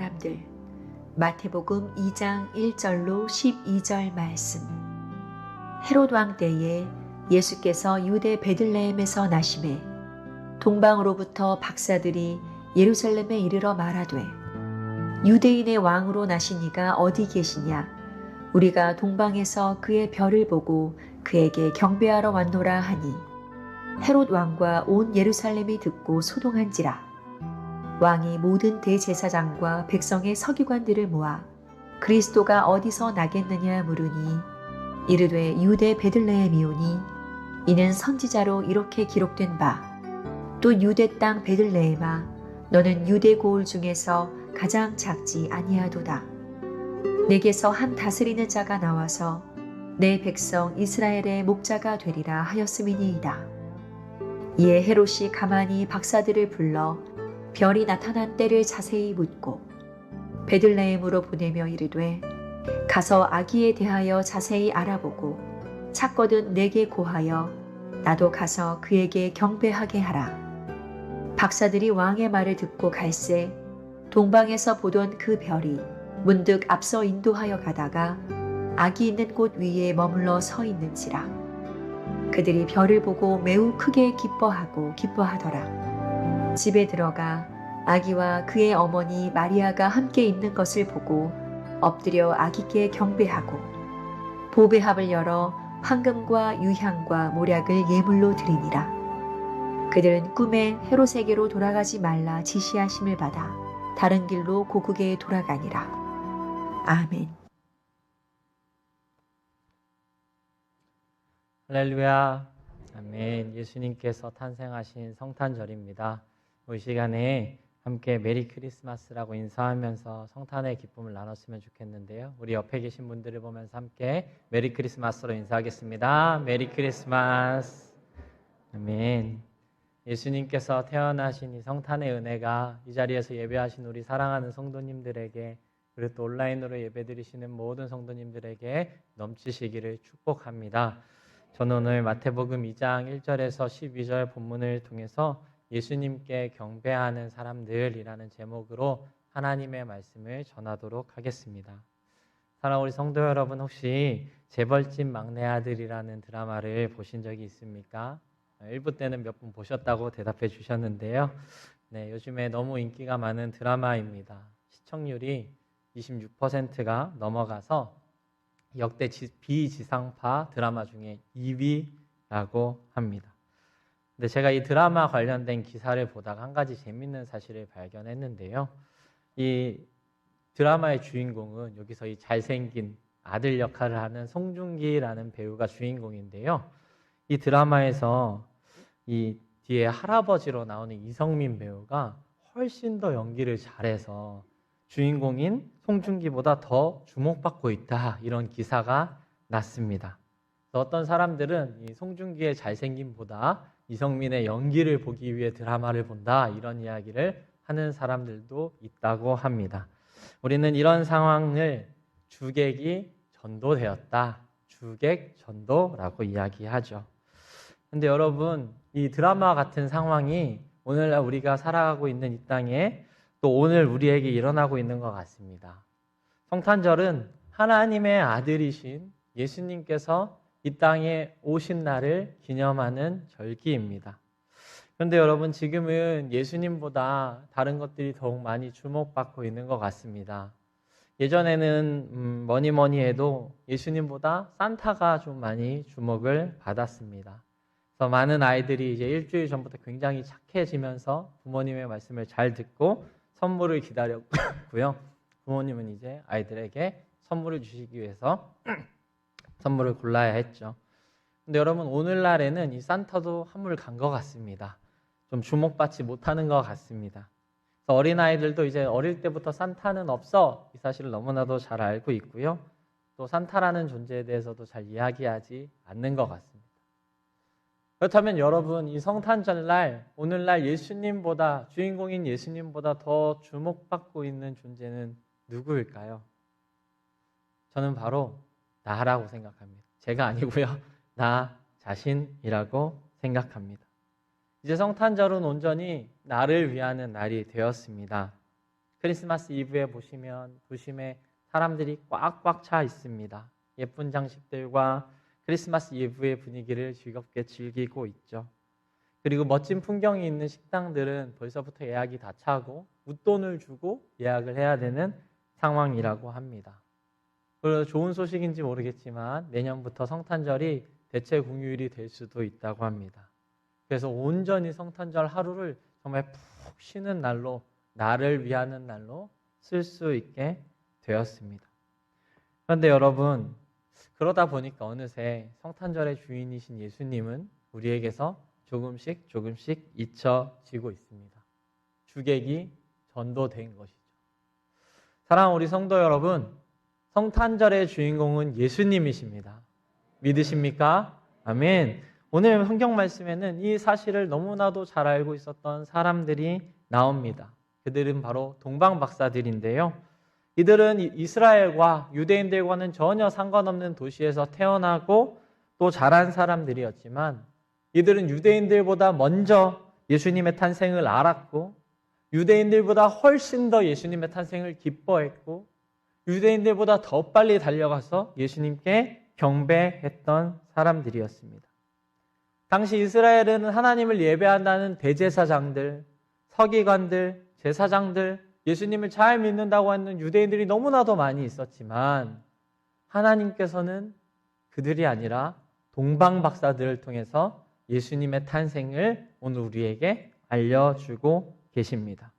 사람들. 마태복음 2장 1절로 12절 말씀. 헤롯 왕 때에 예수께서 유대 베들레헴에서 나심에 동방으로부터 박사들이 예루살렘에 이르러 말하되 유대인의 왕으로 나신 이가 어디 계시냐? 우리가 동방에서 그의 별을 보고 그에게 경배하러 왔노라 하니 헤롯 왕과 온 예루살렘이 듣고 소동한지라. 왕이 모든 대제사장과 백성의 서기관들을 모아 그리스도가 어디서 나겠느냐 물으니 이르되 유대 베들레헴이오니 이는 선지자로 이렇게 기록된 바 또 유대 땅 베들레헴아 너는 유대 고을 중에서 가장 작지 아니하도다. 내게서 한 다스리는 자가 나와서 내 백성 이스라엘의 목자가 되리라 하였음이니이다. 이에 헤롯이 가만히 박사들을 불러 별이 나타난 때를 자세히 묻고 베들레헴으로 보내며 이르되 가서 아기에 대하여 자세히 알아보고 찾거든 내게 고하여 나도 가서 그에게 경배하게 하라. 박사들이 왕의 말을 듣고 갈새 동방에서 보던 그 별이 문득 앞서 인도하여 가다가 아기 있는 곳 위에 머물러 서 있는지라. 그들이 별을 보고 매우 크게 기뻐하더라. 집에 들어가 아기와 그의 어머니 마리아가 함께 있는 것을 보고 엎드려 아기께 경배하고 보배합을 열어 황금과 유향과 모략을 예물로 드리니라. 그들은 꿈에 헤롯에게로 돌아가지 말라 지시하심을 받아 다른 길로 고국에 돌아가니라. 아멘. 할렐루야. 아멘. 예수님께서 탄생하신 성탄절입니다. 이 시간에 함께 메리 크리스마스라고 인사하면서 성탄의 기쁨을 나눴으면 좋겠는데요. 우리 옆에 계신 분들을 보면서 함께 메리 크리스마스로 인사하겠습니다. 메리 크리스마스. 아멘. 예수님께서 태어나신 이 성탄의 은혜가 이 자리에서 예배하신 우리 사랑하는 성도님들에게 그리고 또 온라인으로 예배드리시는 모든 성도님들에게 넘치시기를 축복합니다. 저는 오늘 마태복음 2장 1절에서 12절 본문을 통해서 예수님께 경배하는 사람들이라는 제목으로 하나님의 말씀을 전하도록 하겠습니다. 사랑하는 우리 성도 여러분, 혹시 재벌집 막내 아들이라는 드라마를 보신 적이 있습니까? 1부 때는 몇 분 보셨다고 대답해 주셨는데요. 네, 요즘에 너무 인기가 많은 드라마입니다. 시청률이 26%가 넘어가서 역대 비지상파 드라마 중에 2위라고 합니다. 근데 제가 이 드라마 관련된 기사를 보다가 한 가지 재밌는 사실을 발견했는데요. 이 드라마의 주인공은 여기서 이 잘생긴 아들 역할을 하는 송중기라는 배우가 주인공인데요. 이 드라마에서 이 뒤에 할아버지로 나오는 이성민 배우가 훨씬 더 연기를 잘해서 주인공인 송중기보다 더 주목받고 있다, 이런 기사가 났습니다. 어떤 사람들은 이 송중기의 잘생김보다 이성민의 연기를 보기 위해 드라마를 본다, 이런 이야기를 하는 사람들도 있다고 합니다. 우리는 이런 상황을 주객이 전도되었다, 주객 전도라고 이야기하죠. 근데 여러분, 이 드라마 같은 상황이 오늘날 우리가 살아가고 있는 이 땅에 또 오늘 우리에게 일어나고 있는 것 같습니다. 성탄절은 하나님의 아들이신 예수님께서 이 땅에 오신 날을 기념하는 절기입니다. 그런데 여러분, 지금은 예수님보다 다른 것들이 더욱 많이 주목받고 있는 것 같습니다. 예전에는 뭐니 해도 예수님보다 산타가 좀 많이 주목을 받았습니다. 그래서 많은 아이들이 이제 일주일 전부터 굉장히 착해지면서 부모님의 말씀을 잘 듣고 선물을 기다렸고요. 부모님은 이제 아이들에게 선물을 주시기 위해서 선물을 골라야 했죠. 근데 여러분, 오늘날에는 이 산타도 한물 간 것 같습니다. 좀 주목받지 못하는 것 같습니다. 그래서 어린아이들도 이제 어릴 때부터 산타는 없어, 이 사실을 너무나도 잘 알고 있고요. 또 산타라는 존재에 대해서도 잘 이야기하지 않는 것 같습니다. 그렇다면 여러분, 이 성탄절날 오늘날 예수님보다, 주인공인 예수님보다 더 주목받고 있는 존재는 누구일까요? 저는 바로 나라고 생각합니다. 제가 아니고요, 나 자신이라고 생각합니다. 이제 성탄절은 온전히 나를 위하는 날이 되었습니다. 크리스마스 이브에 보시면 도심에 사람들이 꽉꽉 차 있습니다. 예쁜 장식들과 크리스마스 이브의 분위기를 즐겁게 즐기고 있죠. 그리고 멋진 풍경이 있는 식당들은 벌써부터 예약이 다 차고 웃돈을 주고 예약을 해야 되는 상황이라고 합니다. 그래서 좋은 소식인지 모르겠지만 내년부터 성탄절이 대체 공휴일이 될 수도 있다고 합니다. 그래서 온전히 성탄절 하루를 정말 푹 쉬는 날로, 나를 위하는 날로 쓸 수 있게 되었습니다. 그런데 여러분, 그러다 보니까 어느새 성탄절의 주인이신 예수님은 우리에게서 조금씩 잊혀지고 있습니다. 주객이 전도된 것이죠. 사랑하는 우리 성도 여러분, 성탄절의 주인공은 예수님이십니다. 믿으십니까? 아멘. 오늘 성경 말씀에는 이 사실을 너무나도 잘 알고 있었던 사람들이 나옵니다. 그들은 바로 동방박사들인데요. 이들은 이스라엘과 유대인들과는 전혀 상관없는 도시에서 태어나고 또 자란 사람들이었지만 이들은 유대인들보다 먼저 예수님의 탄생을 알았고 유대인들보다 훨씬 더 예수님의 탄생을 기뻐했고 유대인들보다 더 빨리 달려가서 예수님께 경배했던 사람들이었습니다. 당시 이스라엘은 하나님을 예배한다는 대제사장들, 서기관들, 제사장들, 예수님을 잘 믿는다고 하는 유대인들이 너무나도 많이 있었지만 하나님께서는 그들이 아니라 동방박사들을 통해서 예수님의 탄생을 오늘 우리에게 알려주고 계십니다.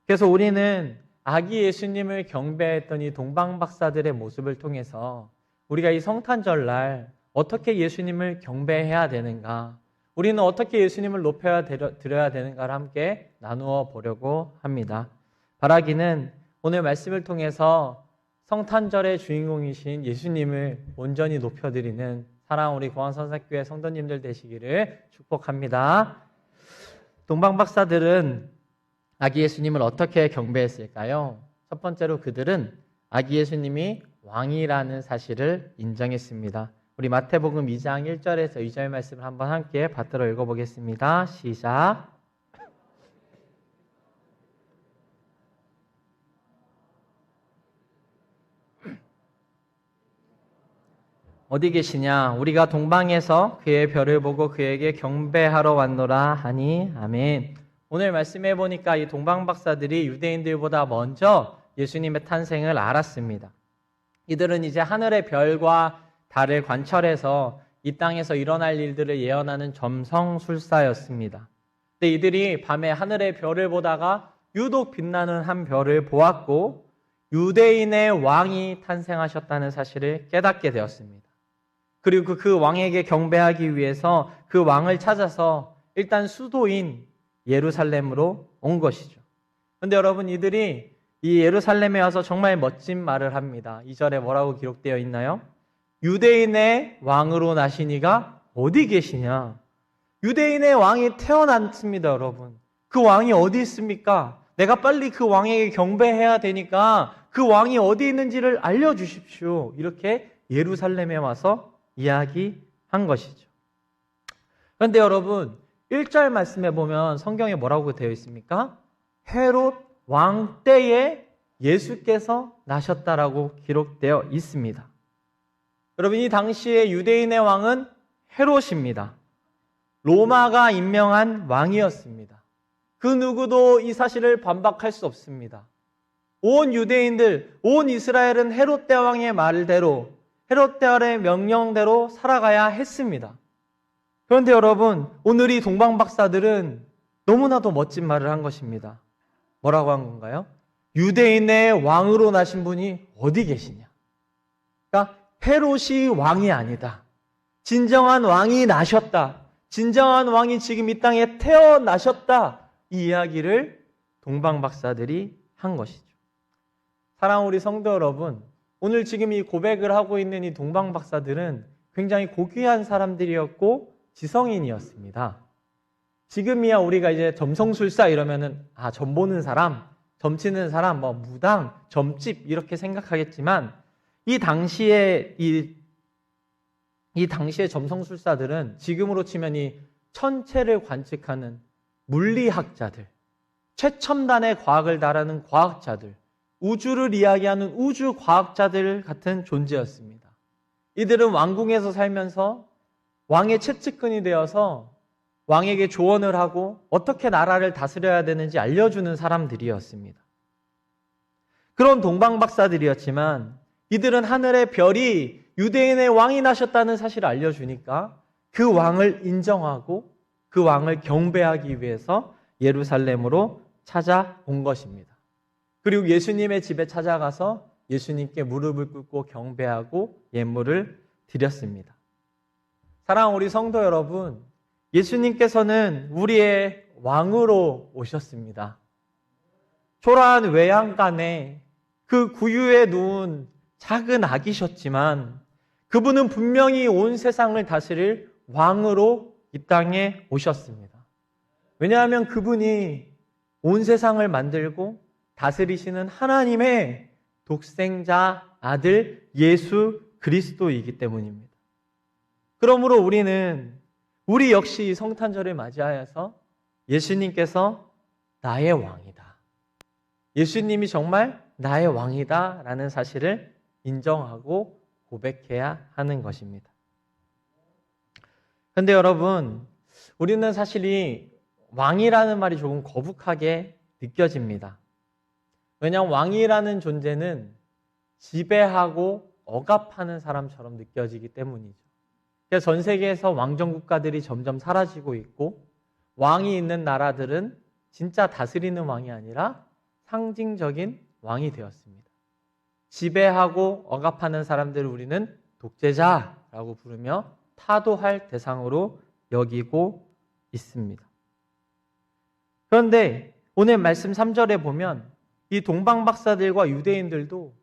그래서 우리는 아기 예수님을 경배했던 이 동방박사들의 모습을 통해서 우리가 이 성탄절날 어떻게 예수님을 경배해야 되는가, 우리는 어떻게 예수님을 높여 드려야 되는가를 함께 나누어 보려고 합니다. 바라기는 오늘 말씀을 통해서 성탄절의 주인공이신 예수님을 온전히 높여드리는 사랑하는 우리 공항선사교회 성도님들 되시기를 축복합니다. 동방박사들은 아기 예수님을 어떻게 경배했을까요? 첫 번째로 그들은 아기 예수님이 왕이라는 사실을 인정했습니다. 우리 마태복음 2장 1절에서 2절 말씀을 한번 함께 받들어 읽어보겠습니다. 시작. 어디 계시냐? 우리가 동방에서 그의 별을 보고 그에게 경배하러 왔노라 하니 아멘. 오늘 말씀해 보니까 이 동방박사들이 유대인들보다 먼저 예수님의 탄생을 알았습니다. 이들은 이제 하늘의 별과 달을 관찰해서 이 땅에서 일어날 일들을 예언하는 점성술사였습니다. 근데 이들이 밤에 하늘의 별을 보다가 유독 빛나는 한 별을 보았고 유대인의 왕이 탄생하셨다는 사실을 깨닫게 되었습니다. 그리고 그 왕에게 경배하기 위해서 그 왕을 찾아서 일단 수도인 예루살렘으로 온 것이죠. 그런데 여러분, 이들이 이 예루살렘에 와서 정말 멋진 말을 합니다. 2절에 뭐라고 기록되어 있나요? 유대인의 왕으로 나신 이가 어디 계시냐? 유대인의 왕이 태어났습니다, 여러분. 그 왕이 어디 있습니까? 내가 빨리 그 왕에게 경배해야 되니까 그 왕이 어디 있는지를 알려주십시오. 이렇게 예루살렘에 와서 이야기한 것이죠. 그런데 여러분, 1절 말씀에 보면 성경에 뭐라고 되어 있습니까? 헤롯 왕 때에 예수께서 나셨다라고 기록되어 있습니다. 여러분, 이 당시에 유대인의 왕은 헤롯입니다. 로마가 임명한 왕이었습니다. 그 누구도 이 사실을 반박할 수 없습니다. 온 유대인들, 온 이스라엘은 헤롯 대왕의 말대로, 헤롯 대왕의 명령대로 살아가야 했습니다. 그런데 여러분, 오늘 이 동방박사들은 너무나도 멋진 말을 한 것입니다. 뭐라고 한 건가요? 유대인의 왕으로 나신 분이 어디 계시냐? 그러니까 헤롯이 왕이 아니다. 진정한 왕이 나셨다. 진정한 왕이 지금 이 땅에 태어나셨다. 이 이야기를 동방박사들이 한 것이죠. 사랑하는 우리 성도 여러분, 오늘 지금 이 고백을 하고 있는 이 동방박사들은 굉장히 고귀한 사람들이었고 지성인이었습니다. 지금이야 우리가 이제 점성술사 이러면은 점 보는 사람, 점 치는 사람, 무당, 점집 이렇게 생각하겠지만 이 당시에 점성술사들은 지금으로 치면 이 천체를 관측하는 물리학자들, 최첨단의 과학을 다루는 과학자들, 우주를 이야기하는 우주 과학자들 같은 존재였습니다. 이들은 왕궁에서 살면서 왕의 최측근이 되어서 왕에게 조언을 하고 어떻게 나라를 다스려야 되는지 알려주는 사람들이었습니다. 그런 동방박사들이었지만 이들은 하늘의 별이 유대인의 왕이 나셨다는 사실을 알려주니까 그 왕을 인정하고 그 왕을 경배하기 위해서 예루살렘으로 찾아온 것입니다. 그리고 예수님의 집에 찾아가서 예수님께 무릎을 꿇고 경배하고 예물을 드렸습니다. 사랑하는 우리 성도 여러분, 예수님께서는 우리의 왕으로 오셨습니다. 초라한 외양간에 그 구유에 누운 작은 아기셨지만 그분은 분명히 온 세상을 다스릴 왕으로 이 땅에 오셨습니다. 왜냐하면 그분이 온 세상을 만들고 다스리시는 하나님의 독생자 아들 예수 그리스도이기 때문입니다. 그러므로 우리 역시 성탄절을 맞이하여서 예수님께서 나의 왕이다. 예수님이 정말 나의 왕이다 라는 사실을 인정하고 고백해야 하는 것입니다. 그런데 여러분, 우리는 사실 이 왕이라는 말이 조금 거북하게 느껴집니다. 왜냐하면 왕이라는 존재는 지배하고 억압하는 사람처럼 느껴지기 때문이죠. 그래서 전 세계에서 왕정 국가들이 점점 사라지고 있고 왕이 있는 나라들은 진짜 다스리는 왕이 아니라 상징적인 왕이 되었습니다. 지배하고 억압하는 사람들을 우리는 독재자라고 부르며 타도할 대상으로 여기고 있습니다. 그런데 오늘 말씀 3절에 보면 이 동방박사들과 유대인들도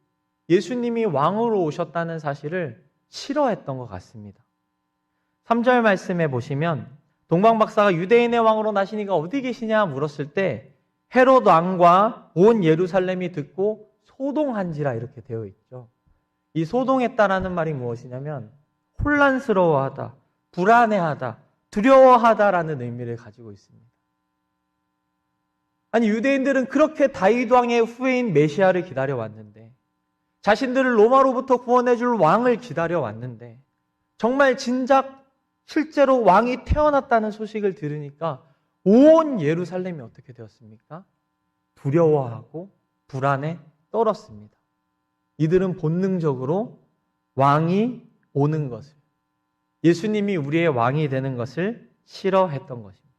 예수님이 왕으로 오셨다는 사실을 싫어했던 것 같습니다. 3절 말씀에 보시면 동방박사가 유대인의 왕으로 나시니가 어디 계시냐 물었을 때 헤롯 왕과 온 예루살렘이 듣고 소동한지라 이렇게 되어 있죠. 이 소동했다라는 말이 무엇이냐면 혼란스러워하다, 불안해하다, 두려워하다라는 의미를 가지고 있습니다. 아니 유대인들은 그렇게 다윗 왕의 후예인 메시아를 기다려왔는데 자신들을 로마로부터 구원해줄 왕을 기다려왔는데 정말 진작 실제로 왕이 태어났다는 소식을 들으니까 온 예루살렘이 어떻게 되었습니까? 두려워하고 불안에 떨었습니다. 이들은 본능적으로 왕이 오는 것을, 예수님이 우리의 왕이 되는 것을 싫어했던 것입니다.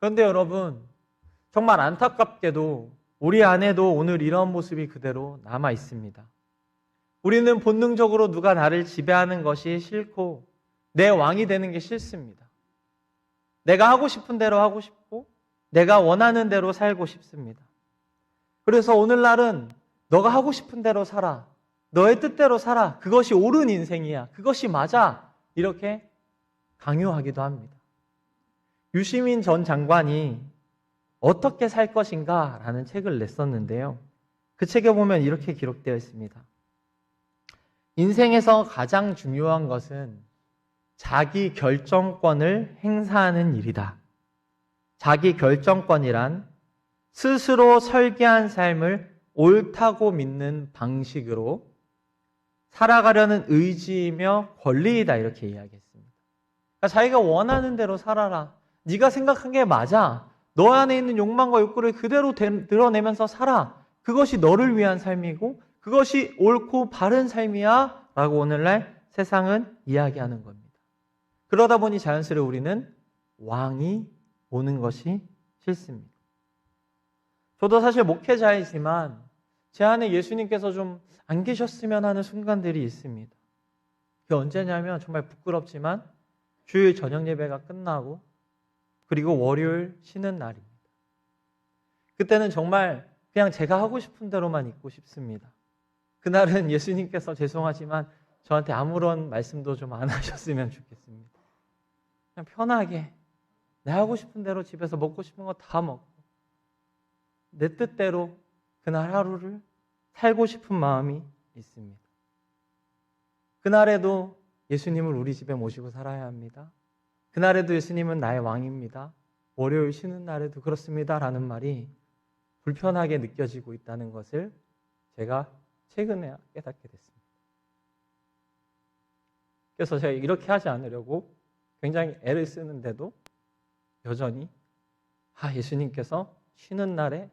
그런데 여러분, 정말 안타깝게도 우리 안에도 오늘 이런 모습이 그대로 남아 있습니다. 우리는 본능적으로 누가 나를 지배하는 것이 싫고 내 왕이 되는 게 싫습니다. 내가 하고 싶은 대로 하고 싶고 내가 원하는 대로 살고 싶습니다. 그래서 오늘날은 너가 하고 싶은 대로 살아. 너의 뜻대로 살아. 그것이 옳은 인생이야. 그것이 맞아. 이렇게 강요하기도 합니다. 유시민 전 장관이 어떻게 살 것인가 라는 책을 냈었는데요. 그 책에 보면 이렇게 기록되어 있습니다. 인생에서 가장 중요한 것은 자기 결정권을 행사하는 일이다. 자기 결정권이란 스스로 설계한 삶을 옳다고 믿는 방식으로 살아가려는 의지이며 권리이다 이렇게 이야기했습니다. 그러니까 자기가 원하는 대로 살아라. 네가 생각한 게 맞아. 너 안에 있는 욕망과 욕구를 그대로 드러내면서 살아. 그것이 너를 위한 삶이고 그것이 옳고 바른 삶이야 라고 오늘날 세상은 이야기하는 겁니다. 그러다 보니 자연스레 우리는 왕이 오는 것이 싫습니다. 저도 사실 목회자이지만 제 안에 예수님께서 좀 안 계셨으면 하는 순간들이 있습니다. 그게 언제냐면 정말 부끄럽지만 주일 저녁 예배가 끝나고 그리고 월요일 쉬는 날입니다. 그때는 정말 그냥 제가 하고 싶은 대로만 있고 싶습니다. 그날은 예수님께서 죄송하지만 저한테 아무런 말씀도 좀 안 하셨으면 좋겠습니다. 그냥 편하게 내 하고 싶은 대로 집에서 먹고 싶은 거 다 먹고 내 뜻대로 그날 하루를 살고 싶은 마음이 있습니다. 그날에도 예수님을 우리 집에 모시고 살아야 합니다. 그날에도 예수님은 나의 왕입니다. 월요일 쉬는 날에도 그렇습니다라는 말이 불편하게 느껴지고 있다는 것을 제가 최근에 깨닫게 됐습니다. 그래서 제가 이렇게 하지 않으려고 굉장히 애를 쓰는데도 여전히 예수님께서 쉬는 날에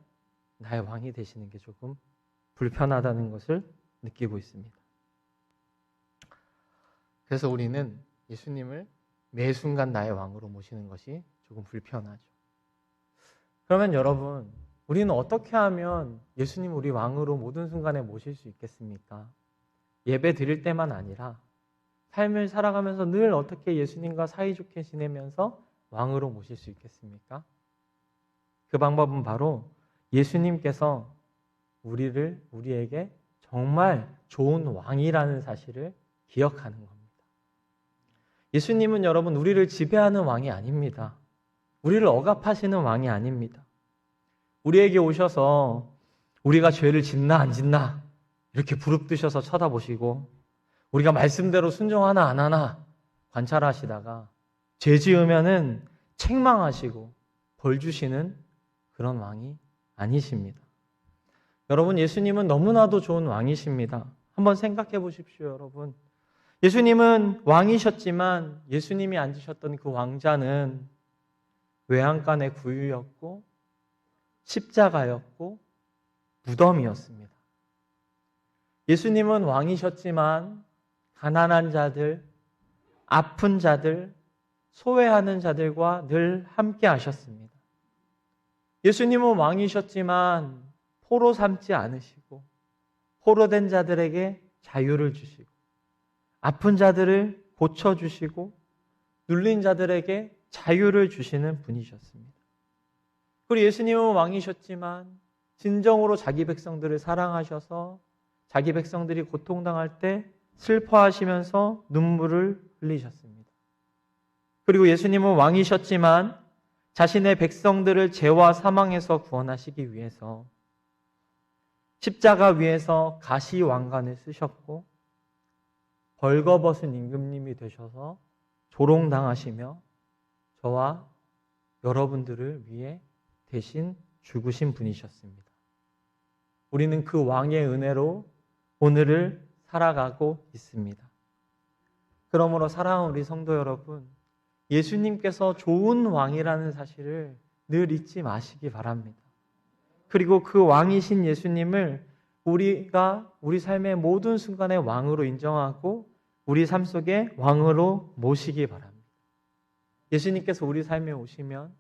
나의 왕이 되시는 게 조금 불편하다는 것을 느끼고 있습니다. 그래서 우리는 예수님을 매 순간 나의 왕으로 모시는 것이 조금 불편하죠. 그러면 여러분, 우리는 어떻게 하면 예수님 우리 왕으로 모든 순간에 모실 수 있겠습니까? 예배 드릴 때만 아니라 삶을 살아가면서 늘 어떻게 예수님과 사이좋게 지내면서 왕으로 모실 수 있겠습니까? 그 방법은 바로 예수님께서 우리에게 정말 좋은 왕이라는 사실을 기억하는 겁니다. 예수님은 여러분 우리를 지배하는 왕이 아닙니다. 우리를 억압하시는 왕이 아닙니다. 우리에게 오셔서 우리가 죄를 짓나 안 짓나 이렇게 부릅뜨셔서 쳐다보시고 우리가 말씀대로 순종하나 안 하나 관찰하시다가 죄 지으면은 책망하시고 벌 주시는 그런 왕이 아니십니다. 여러분, 예수님은 너무나도 좋은 왕이십니다. 한번 생각해 보십시오, 여러분. 예수님은 왕이셨지만 예수님이 앉으셨던 그 왕자는 외양간의 구유였고 십자가였고 무덤이었습니다. 예수님은 왕이셨지만 가난한 자들, 아픈 자들, 소외하는 자들과 늘 함께 하셨습니다. 예수님은 왕이셨지만 포로 삼지 않으시고 포로된 자들에게 자유를 주시고 아픈 자들을 고쳐주시고 눌린 자들에게 자유를 주시는 분이셨습니다. 그리고 예수님은 왕이셨지만 진정으로 자기 백성들을 사랑하셔서 자기 백성들이 고통당할 때 슬퍼하시면서 눈물을 흘리셨습니다. 그리고 예수님은 왕이셨지만 자신의 백성들을 죄와 사망에서 구원하시기 위해서 십자가 위에서 가시왕관을 쓰셨고 벌거벗은 임금님이 되셔서 조롱당하시며 저와 여러분들을 위해 대신 죽으신 분이셨습니다. 우리는 그 왕의 은혜로 오늘을 살아가고 있습니다. 그러므로 사랑하는 우리 성도 여러분, 예수님께서 좋은 왕이라는 사실을 늘 잊지 마시기 바랍니다. 그리고 그 왕이신 예수님을 우리가 우리 삶의 모든 순간에 왕으로 인정하고 우리 삶 속에 왕으로 모시기 바랍니다. 예수님께서 우리 삶에 오시면,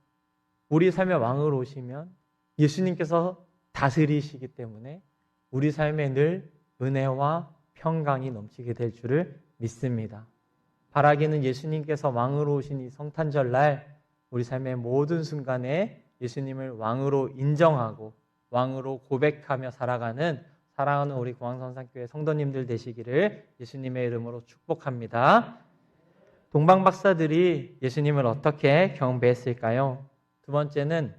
우리 삶의 왕으로 오시면 예수님께서 다스리시기 때문에 우리 삶에 늘 은혜와 평강이 넘치게 될 줄을 믿습니다. 바라기는 예수님께서 왕으로 오신 이 성탄절날 우리 삶의 모든 순간에 예수님을 왕으로 인정하고 왕으로 고백하며 살아가는 사랑하는 우리 공항성산교회 성도님들 되시기를 예수님의 이름으로 축복합니다. 동방박사들이 예수님을 어떻게 경배했을까요? 두 번째는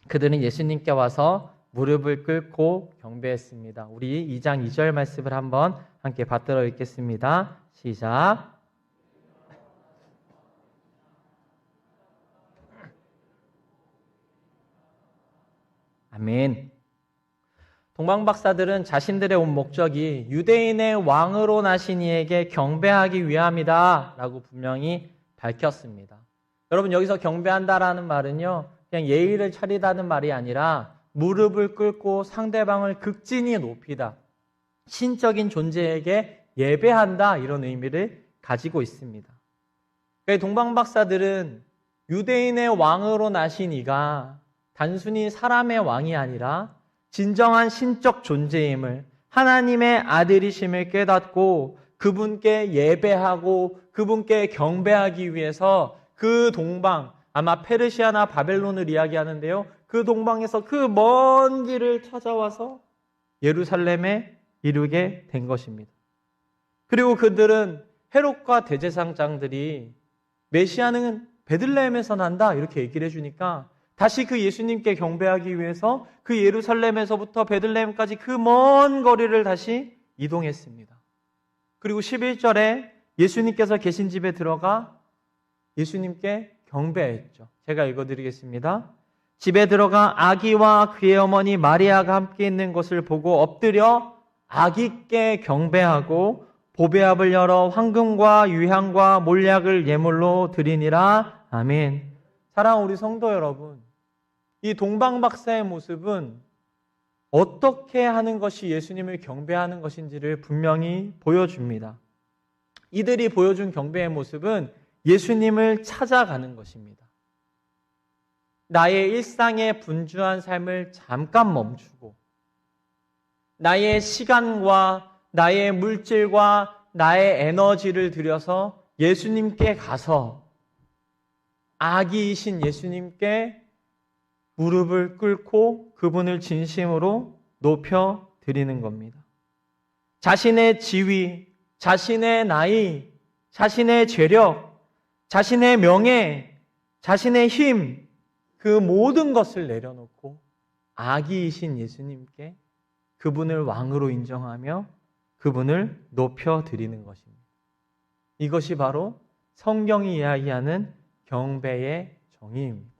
그들은 예수님께 와서 무릎을 꿇고 경배했습니다. 우리 2장 2절 말씀을 한번 함께 받들어 읽겠습니다. 시작. 아멘. 동방박사들은 자신들의 온 목적이 유대인의 왕으로 나신 이에게 경배하기 위함이다 라고 분명히 밝혔습니다. 여러분, 여기서 경배한다라는 말은요, 그냥 예의를 차리다는 말이 아니라 무릎을 꿇고 상대방을 극진히 높이다, 신적인 존재에게 예배한다, 이런 의미를 가지고 있습니다. 동방박사들은 유대인의 왕으로 나신 이가 단순히 사람의 왕이 아니라 진정한 신적 존재임을, 하나님의 아들이심을 깨닫고 그분께 예배하고 그분께 경배하기 위해서 그 동방, 아마 페르시아나 바벨론을 이야기하는데요, 그 동방에서 그 먼 길을 찾아와서 예루살렘에 이르게 된 것입니다. 그리고 그들은 헤롯과 대제사장들이 메시아는 베들레헴에서 난다 이렇게 얘기를 해주니까 다시 그 예수님께 경배하기 위해서 그 예루살렘에서부터 베들레헴까지 그 먼 거리를 다시 이동했습니다. 그리고 11절에 예수님께서 계신 집에 들어가 예수님께 경배했죠. 제가 읽어드리겠습니다. 집에 들어가 아기와 그의 어머니 마리아가 함께 있는 것을 보고 엎드려 아기께 경배하고 보배압을 열어 황금과 유향과 몰약을 예물로 드리니라. 아멘. 사랑하는 우리 성도 여러분, 이 동방박사의 모습은 어떻게 하는 것이 예수님을 경배하는 것인지를 분명히 보여줍니다. 이들이 보여준 경배의 모습은 예수님을 찾아가는 것입니다. 나의 일상의 분주한 삶을 잠깐 멈추고 나의 시간과 나의 물질과 나의 에너지를 들여서 예수님께 가서 아기이신 예수님께 무릎을 꿇고 그분을 진심으로 높여 드리는 겁니다. 자신의 지위, 자신의 나이, 자신의 재력, 자신의 명예, 자신의 힘, 그 모든 것을 내려놓고 아기이신 예수님께 그분을 왕으로 인정하며 그분을 높여 드리는 것입니다. 이것이 바로 성경이 이야기하는 경배의 정의입니다.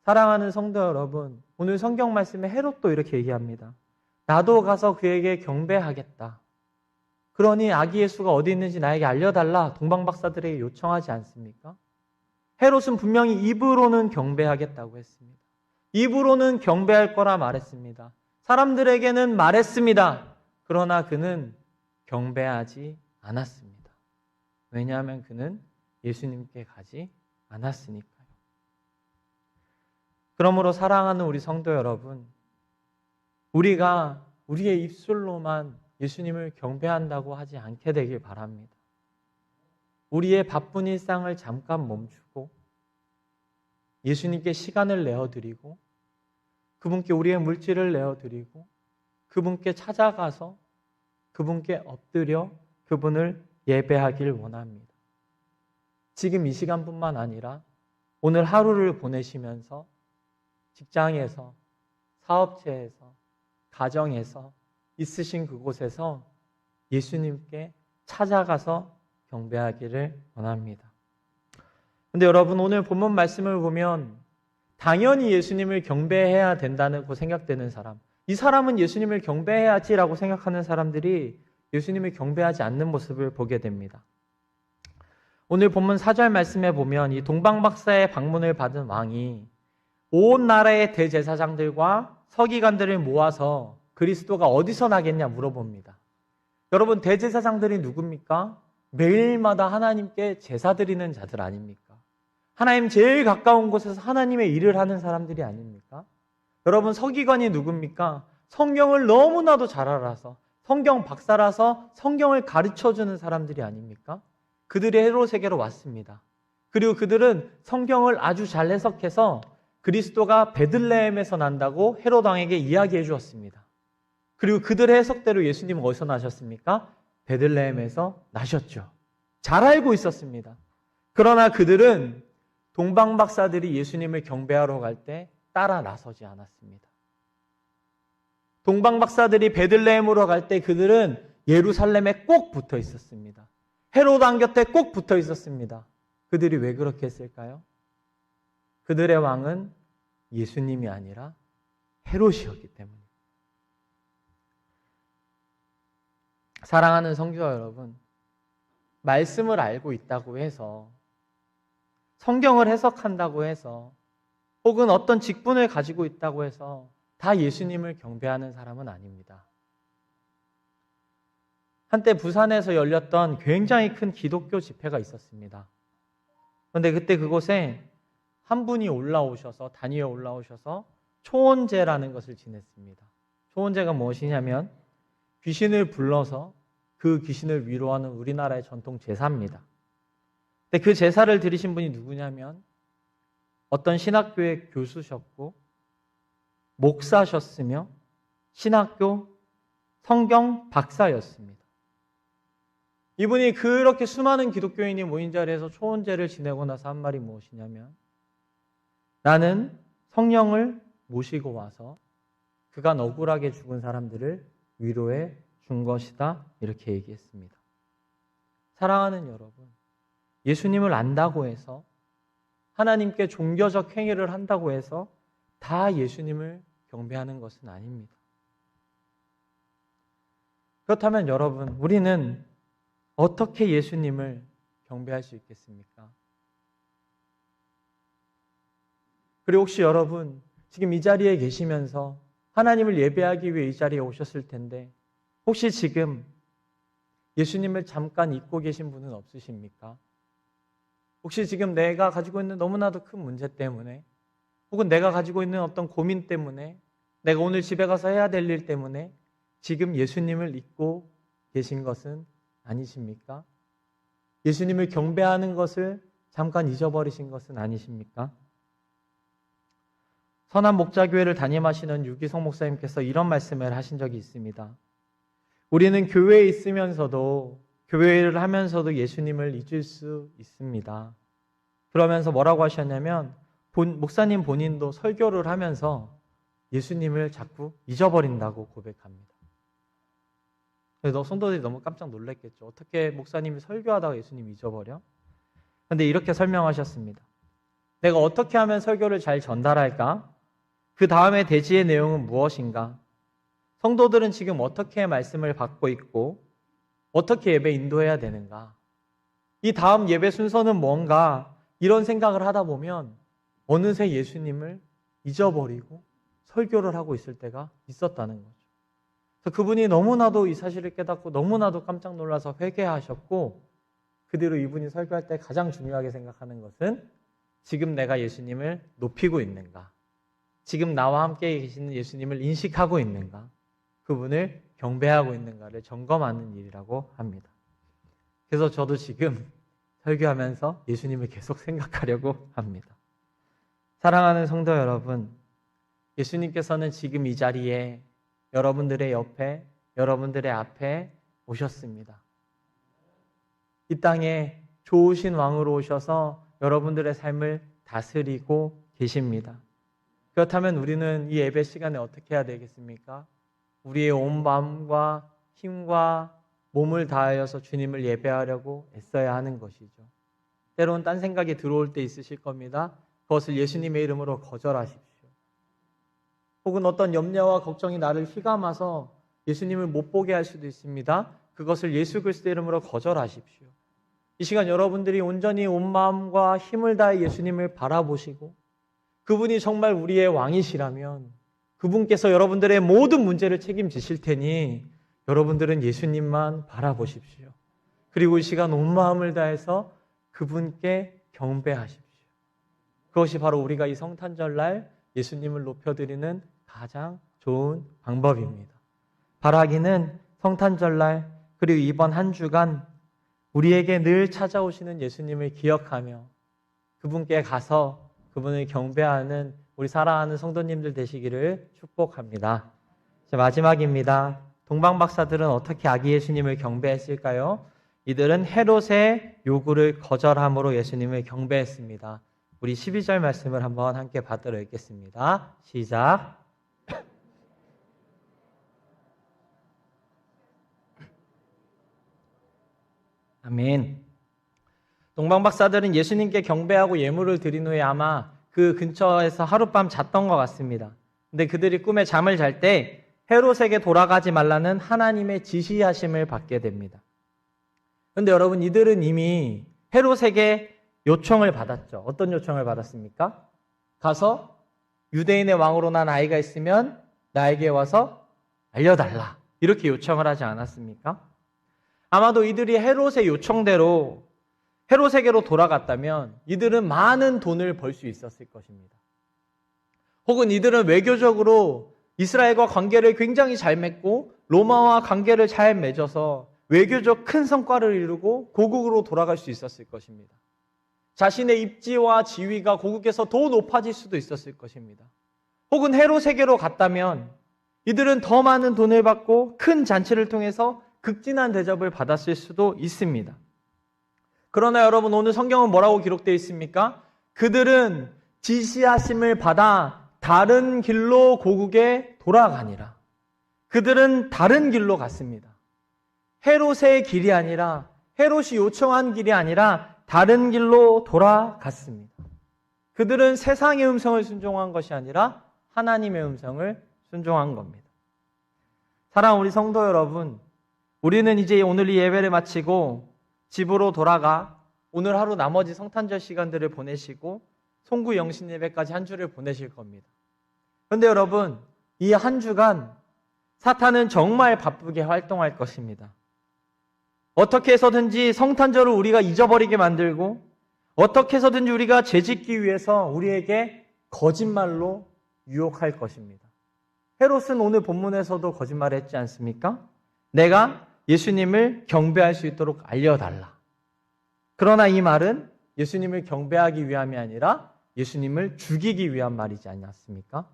사랑하는 성도 여러분, 오늘 성경 말씀에 헤롯도 이렇게 얘기합니다. 나도 가서 그에게 경배하겠다. 그러니 아기 예수가 어디 있는지 나에게 알려달라 동방박사들에게 요청하지 않습니까? 헤롯은 분명히 입으로는 경배하겠다고 했습니다. 입으로는 경배할 거라 말했습니다. 사람들에게는 말했습니다. 그러나 그는 경배하지 않았습니다. 왜냐하면 그는 예수님께 가지 않았으니까요. 그러므로 사랑하는 우리 성도 여러분, 우리가 우리의 입술로만 예수님을 경배한다고 하지 않게 되길 바랍니다. 우리의 바쁜 일상을 잠깐 멈추고 예수님께 시간을 내어드리고 그분께 우리의 물질을 내어드리고 그분께 찾아가서 그분께 엎드려 그분을 예배하길 원합니다. 지금 이 시간뿐만 아니라 오늘 하루를 보내시면서 직장에서, 사업체에서, 가정에서 있으신 그곳에서 예수님께 찾아가서 경배하기를 원합니다. 그런데 여러분, 오늘 본문 말씀을 보면 당연히 예수님을 경배해야 된다고 생각되는 사람, 이 사람은 예수님을 경배해야지라고 생각하는 사람들이 예수님을 경배하지 않는 모습을 보게 됩니다. 오늘 본문 4절 말씀에 보면 이 동방박사의 방문을 받은 왕이 온 나라의 대제사장들과 서기관들을 모아서 그리스도가 어디서 나겠냐 물어봅니다. 여러분, 대제사장들이 누굽니까? 매일마다 하나님께 제사 드리는 자들 아닙니까? 하나님 제일 가까운 곳에서 하나님의 일을 하는 사람들이 아닙니까? 여러분, 서기관이 누굽니까? 성경을 너무나도 잘 알아서 성경 박사라서 성경을 가르쳐주는 사람들이 아닙니까? 그들이 헤롯에게로 왔습니다. 그리고 그들은 성경을 아주 잘 해석해서 그리스도가 베들레헴에서 난다고 헤롯 왕에게 이야기해 주었습니다. 그리고 그들의 해석대로 예수님은 어디서 나셨습니까? 베들레헴에서 나셨죠. 잘 알고 있었습니다. 그러나 그들은 동방박사들이 예수님을 경배하러 갈 때 따라 나서지 않았습니다. 동방박사들이 베들레헴으로 갈 때 그들은 예루살렘에 꼭 붙어 있었습니다. 헤롯 왕 곁에 꼭 붙어 있었습니다. 그들이 왜 그렇게 했을까요? 그들의 왕은 예수님이 아니라 헤롯이었기 때문입니다. 사랑하는 성도 여러분, 말씀을 알고 있다고 해서, 성경을 해석한다고 해서, 혹은 어떤 직분을 가지고 있다고 해서 다 예수님을 경배하는 사람은 아닙니다. 한때 부산에서 열렸던 굉장히 큰 기독교 집회가 있었습니다. 그런데 그때 그곳에 한 분이 단위에 올라오셔서 초혼제라는 것을 지냈습니다. 초혼제가 무엇이냐면 귀신을 불러서 그 귀신을 위로하는 우리나라의 전통 제사입니다. 근데 그 제사를 드리신 분이 누구냐면 어떤 신학교의 교수셨고 목사셨으며 신학교 성경 박사였습니다. 이분이 그렇게 수많은 기독교인이 모인 자리에서 초혼제를 지내고 나서 한 말이 무엇이냐면, 나는 성령을 모시고 와서 그간 억울하게 죽은 사람들을 위로해 준 것이다, 이렇게 얘기했습니다. 사랑하는 여러분, 예수님을 안다고 해서 하나님께 종교적 행위를 한다고 해서 다 예수님을 경배하는 것은 아닙니다. 그렇다면 여러분, 우리는 어떻게 예수님을 경배할 수 있겠습니까? 그리고 혹시 여러분, 지금 이 자리에 계시면서 하나님을 예배하기 위해 이 자리에 오셨을 텐데 혹시 지금 예수님을 잠깐 잊고 계신 분은 없으십니까? 혹시 지금 내가 가지고 있는 너무나도 큰 문제 때문에 혹은 내가 가지고 있는 어떤 고민 때문에 내가 오늘 집에 가서 해야 될 일 때문에 지금 예수님을 잊고 계신 것은 아니십니까? 예수님을 경배하는 것을 잠깐 잊어버리신 것은 아니십니까? 선한 목자교회를 담임하시는 유기성 목사님께서 이런 말씀을 하신 적이 있습니다. 우리는 교회에 있으면서도 교회를 하면서도 예수님을 잊을 수 있습니다. 그러면서 뭐라고 하셨냐면 목사님 본인도 설교를 하면서 예수님을 자꾸 잊어버린다고 고백합니다. 성도들이 너무 깜짝 놀랐겠죠. 어떻게 목사님이 설교하다가 예수님 잊어버려? 그런데 이렇게 설명하셨습니다. 내가 어떻게 하면 설교를 잘 전달할까? 그 다음에 대지의 내용은 무엇인가? 성도들은 지금 어떻게 말씀을 받고 있고 어떻게 예배 인도해야 되는가? 이 다음 예배 순서는 뭔가? 이런 생각을 하다 보면 어느새 예수님을 잊어버리고 설교를 하고 있을 때가 있었다는 거죠. 그래서 그분이 너무나도 이 사실을 깨닫고 너무나도 깜짝 놀라서 회개하셨고 그 뒤로 이분이 설교할 때 가장 중요하게 생각하는 것은 지금 내가 예수님을 높이고 있는가? 지금 나와 함께 계시는 예수님을 인식하고 있는가? 그분을 경배하고 있는가를 점검하는 일이라고 합니다. 그래서 저도 지금 설교하면서 예수님을 계속 생각하려고 합니다. 사랑하는 성도 여러분, 예수님께서는 지금 이 자리에 여러분들의 옆에, 여러분들의 앞에 오셨습니다. 이 땅에 좋으신 왕으로 오셔서 여러분들의 삶을 다스리고 계십니다. 그렇다면 우리는 이 예배 시간에 어떻게 해야 되겠습니까? 우리의 온 마음과 힘과 몸을 다하여서 주님을 예배하려고 애써야 하는 것이죠. 때로는 딴 생각이 들어올 때 있으실 겁니다. 그것을 예수님의 이름으로 거절하십시오. 혹은 어떤 염려와 걱정이 나를 휘감아서 예수님을 못 보게 할 수도 있습니다. 그것을 예수 그리스도의 이름으로 거절하십시오. 이 시간 여러분들이 온전히 온 마음과 힘을 다해 예수님을 바라보시고 그분이 정말 우리의 왕이시라면 그분께서 여러분들의 모든 문제를 책임지실 테니 여러분들은 예수님만 바라보십시오. 그리고 이 시간 온 마음을 다해서 그분께 경배하십시오. 그것이 바로 우리가 이 성탄절날 예수님을 높여드리는 가장 좋은 방법입니다. 바라기는 성탄절날 그리고 이번 한 주간 우리에게 늘 찾아오시는 예수님을 기억하며 그분께 가서 그분을 경배하는 우리 사랑하는 성도님들 되시기를 축복합니다. 마지막입니다. 동방박사들은 어떻게 아기 예수님을 경배했을까요? 이들은 헤롯의 요구를 거절함으로 예수님을 경배했습니다. 우리 12절 말씀을 한번 함께 받들어 읽겠습니다. 시작. 아멘. 동방박사들은 예수님께 경배하고 예물을 드린 후에 아마 그 근처에서 하룻밤 잤던 것 같습니다. 근데 그들이 꿈에 잠을 잘 때 헤롯에게 돌아가지 말라는 하나님의 지시하심을 받게 됩니다. 그런데 여러분, 이들은 이미 헤롯에게 요청을 받았죠. 어떤 요청을 받았습니까? 가서 유대인의 왕으로 난 아이가 있으면 나에게 와서 알려달라. 이렇게 요청을 하지 않았습니까? 아마도 이들이 헤롯의 요청대로 헤롯에게로 돌아갔다면 이들은 많은 돈을 벌 수 있었을 것입니다. 혹은 이들은 외교적으로 이스라엘과 관계를 굉장히 잘 맺고 로마와 관계를 잘 맺어서 외교적 큰 성과를 이루고 고국으로 돌아갈 수 있었을 것입니다. 자신의 입지와 지위가 고국에서 더 높아질 수도 있었을 것입니다. 혹은 헤롯에게로 갔다면 이들은 더 많은 돈을 받고 큰 잔치를 통해서 극진한 대접을 받았을 수도 있습니다. 그러나 여러분, 오늘 성경은 뭐라고 기록되어 있습니까? 그들은 지시하심을 받아 다른 길로 고국에 돌아가니라. 그들은 다른 길로 갔습니다. 헤롯의 길이 아니라, 헤롯이 요청한 길이 아니라 다른 길로 돌아갔습니다. 그들은 세상의 음성을 순종한 것이 아니라 하나님의 음성을 순종한 겁니다. 사랑하는 우리 성도 여러분, 우리는 이제 오늘 이 예배를 마치고 집으로 돌아가 오늘 하루 나머지 성탄절 시간들을 보내시고 송구 영신 예배까지 한 주를 보내실 겁니다. 그런데 여러분, 이 한 주간 사탄은 정말 바쁘게 활동할 것입니다. 어떻게 해서든지 성탄절을 우리가 잊어버리게 만들고 어떻게 해서든지 우리가 죄짓기 위해서 우리에게 거짓말로 유혹할 것입니다. 헤롯은 오늘 본문에서도 거짓말을 했지 않습니까? 내가 예수님을 경배할 수 있도록 알려달라. 그러나 이 말은 예수님을 경배하기 위함이 아니라 예수님을 죽이기 위한 말이지 않습니까?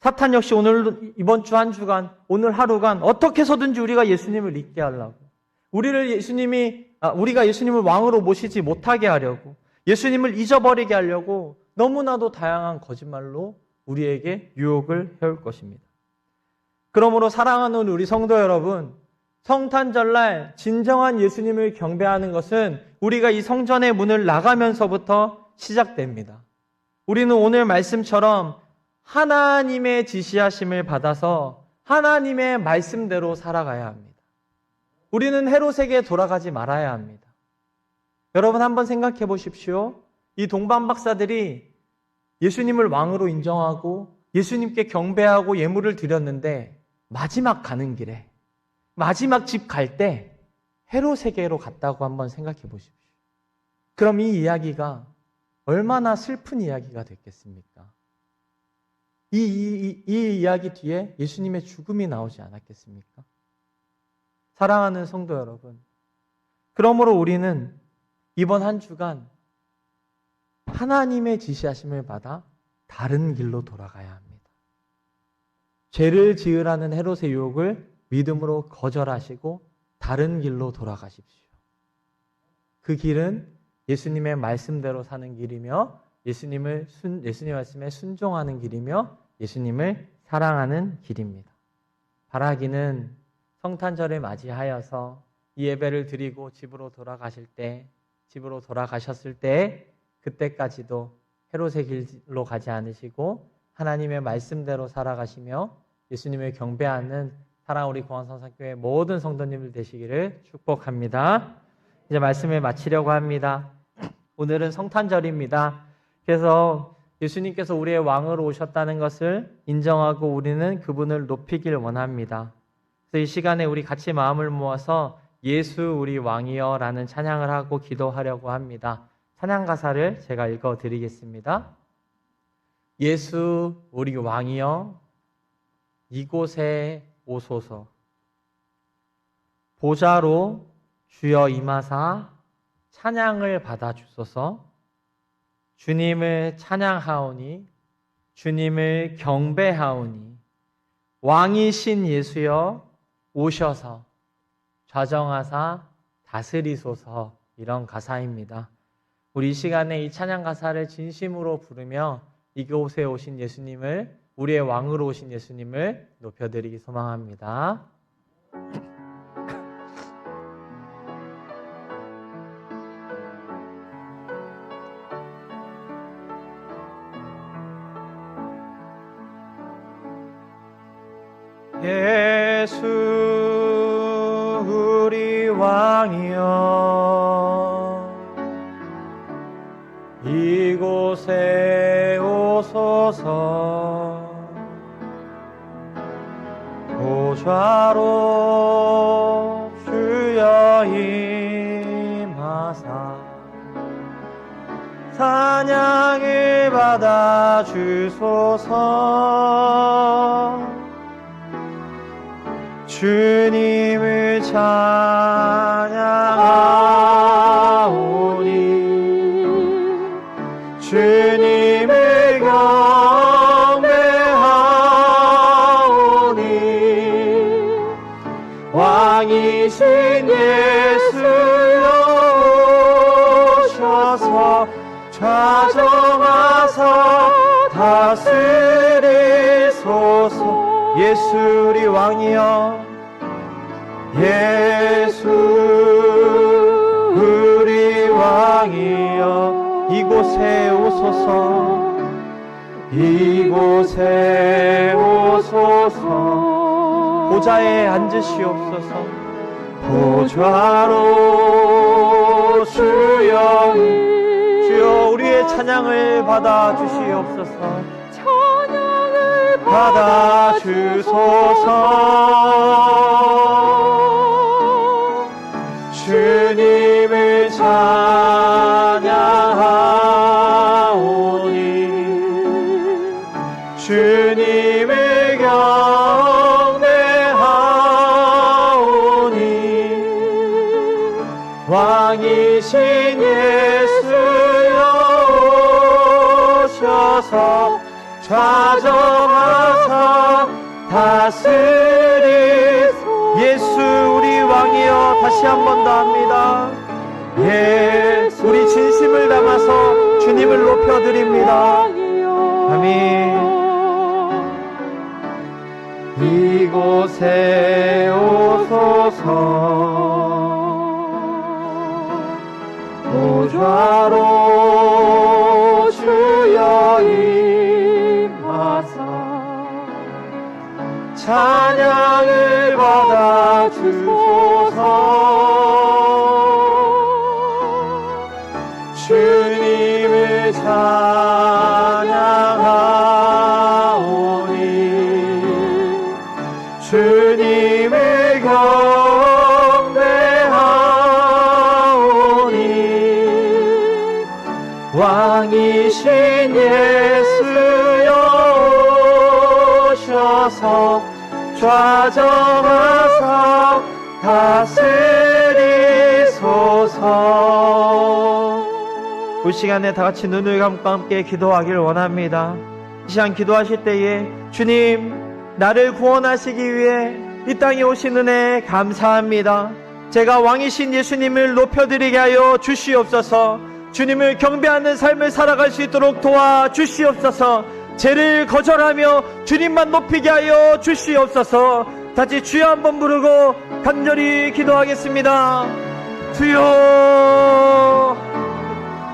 사탄 역시 오늘 이번 주 한 주간 오늘 하루간 어떻게 해서든지 우리가 예수님을 잊게 하려고 우리가 예수님을 왕으로 모시지 못하게 하려고 예수님을 잊어버리게 하려고 너무나도 다양한 거짓말로 우리에게 유혹을 해올 것입니다. 그러므로 사랑하는 우리 성도 여러분, 성탄절날 진정한 예수님을 경배하는 것은 우리가 이 성전의 문을 나가면서부터 시작됩니다. 우리는 오늘 말씀처럼 하나님의 지시하심을 받아서 하나님의 말씀대로 살아가야 합니다. 우리는 헤롯에게 돌아가지 말아야 합니다. 여러분 한번 생각해 보십시오. 이 동방 박사들이 예수님을 왕으로 인정하고 예수님께 경배하고 예물을 드렸는데 마지막 가는 길에 마지막 집 갈 때 헤롯에게로 갔다고 한번 생각해 보십시오. 그럼 이 이야기가 얼마나 슬픈 이야기가 됐겠습니까? 이 이야기 뒤에 예수님의 죽음이 나오지 않았겠습니까? 사랑하는 성도 여러분, 그러므로 우리는 이번 한 주간 하나님의 지시하심을 받아 다른 길로 돌아가야 합니다. 죄를 지으라는 헤롯의 유혹을 믿음으로 거절하시고 다른 길로 돌아가십시오. 그 길은 예수님의 말씀대로 사는 길이며 예수님의 말씀에 순종하는 길이며 예수님을 사랑하는 길입니다. 바라기는 성탄절을 맞이하여서 이 예배를 드리고 집으로 돌아가셨을 때 그때까지도 헤롯의 길로 가지 않으시고 하나님의 말씀대로 살아가시며 예수님을 경배하는 사랑하는 우리 공항성산교회 모든 성도님들 되시기를 축복합니다. 이제 말씀을 마치려고 합니다. 오늘은 성탄절입니다. 그래서 예수님께서 우리의 왕으로 오셨다는 것을 인정하고 우리는 그분을 높이길 원합니다. 그래서 이 시간에 우리 같이 마음을 모아서 예수 우리 왕이여 라는 찬양을 하고 기도하려고 합니다. 찬양 가사를 제가 읽어드리겠습니다. 예수 우리 왕이여 이곳에 오소서. 보좌로 주여 임하사 찬양을 받아주소서. 주님을 찬양하오니 주님을 경배하오니 왕이신 예수여 오셔서 좌정하사 다스리소서. 이런 가사입니다. 우리 이 시간에 이 찬양 가사를 진심으로 부르며 이곳에 오신 예수님을, 우리의 왕으로 오신 예수님을 높여드리기 소망합니다. 예수 우리 왕이여 이곳에 오소서. 보좌로 주여 임하사 찬양을 받아 주소서. 주님을 찬양하오니 주님을 경배하오니 왕이신 예수여 오셔서 좌정하사 다스리소서. 예수 우리 왕이여 예수 우리 왕이여 이곳에 오소서. 이곳에 오소서. 보좌에 앉으시옵소서. 보좌로 주여, 주여 우리의 찬양을 받아 주시옵소서. 받아 주소서. 주님을 찬양하오니 주님을 경배하오니 왕이신 예수여 오셔서 좌정하사 다스리소서. 예수 우리 왕이여. 다시 한 번 더 합니다. 예수 우리 진심을 담아서 주님을 높여드립니다. 아멘. 이곳에 오소서. 보좌로 주여 임하사 찬양을 받아 주소서. 주님을 찬양하오니 주님을 경배하오니 왕이신 예수여 오셔서 좌정하사 다스리소서. 이 시간에 다 같이 눈을 감고 함께 기도하기를 원합니다. 이 시간 기도하실 때에 주님, 나를 구원하시기 위해 이 땅에 오신 은혜 감사합니다. 제가 왕이신 예수님을 높여드리게 하여 주시옵소서. 주님을 경배하는 삶을 살아갈 수 있도록 도와주시옵소서. 죄를 거절하며 주님만 높이게 하여 주시옵소서. 다시 주여 한번 부르고 간절히 기도하겠습니다. 주여.